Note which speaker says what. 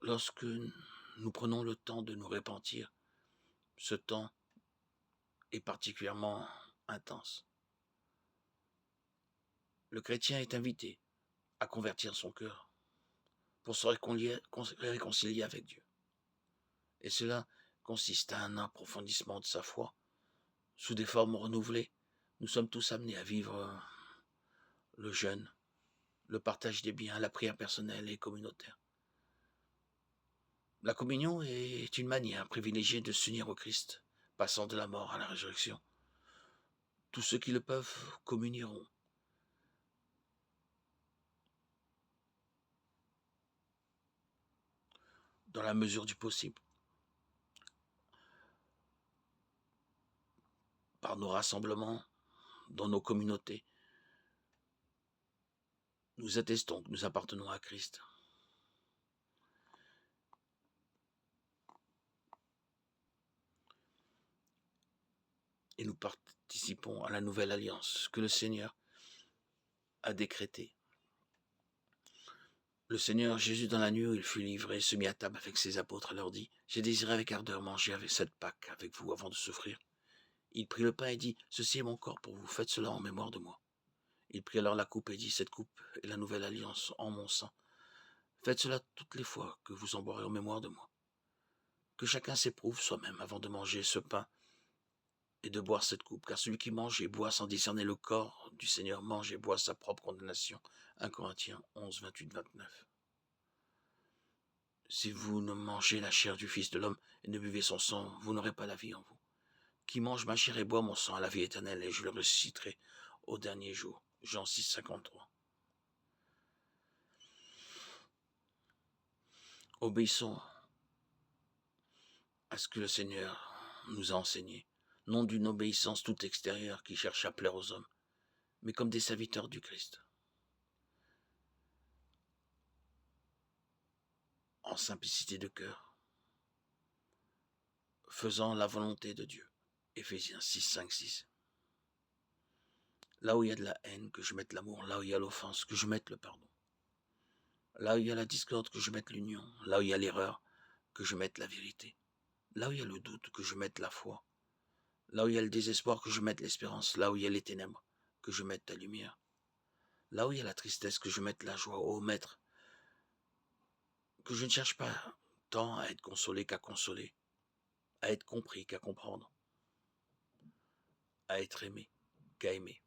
Speaker 1: lorsque nous prenons le temps de nous repentir, ce temps est particulièrement intense. Le chrétien est invité à convertir son cœur pour se réconcilier avec Dieu. Et cela consiste à un approfondissement de sa foi sous des formes renouvelées. Nous sommes tous amenés à vivre le jeûne, le partage des biens, la prière personnelle et communautaire. La communion est une manière privilégiée de s'unir au Christ, passant de la mort à la résurrection. Tous ceux qui le peuvent communieront. Dans la mesure du possible, par nos rassemblements, dans nos communautés, nous attestons que nous appartenons à Christ. Et nous participons à la nouvelle alliance que le Seigneur a décrétée. Le Seigneur Jésus, dans la nuit où il fut livré, se mit à table avec ses apôtres et leur dit : « J'ai désiré avec ardeur manger avec cette Pâque avec vous avant de souffrir. » Il prit le pain et dit : « Ceci est mon corps pour vous, faites cela en mémoire de moi. » Il prit alors la coupe et dit : « Cette coupe est la nouvelle alliance en mon sang. Faites cela toutes les fois que vous en boirez en mémoire de moi. » Que chacun s'éprouve soi-même avant de manger ce pain et de boire cette coupe, car celui qui mange et boit sans discerner le corps du Seigneur mange et boit sa propre condamnation. 1 Corinthiens 11, 28, 29. Si vous ne mangez la chair du Fils de l'homme et ne buvez son sang, vous n'aurez pas la vie en vous. Qui mange ma chair et boit mon sang a la vie éternelle, et je le ressusciterai au dernier jour. Jean 6, 53. Obéissons à ce que le Seigneur nous a enseigné, non d'une obéissance toute extérieure qui cherche à plaire aux hommes, mais comme des serviteurs du Christ, en simplicité de cœur, faisant la volonté de Dieu. Éphésiens 6, 5, 6. Là où il y a de la haine, que je mette l'amour. Là où il y a l'offense, que je mette le pardon. Là où il y a la discorde, que je mette l'union. Là où il y a l'erreur, que je mette la vérité. Là où il y a le doute, que je mette la foi. Là où il y a le désespoir, que je mette l'espérance. Là où il y a les ténèbres, que je mette ta lumière. Là où il y a la tristesse, que je mette la joie. Ô Maître, que je ne cherche pas tant à être consolé qu'à consoler, à être compris qu'à comprendre, à être aimé qu'à aimer.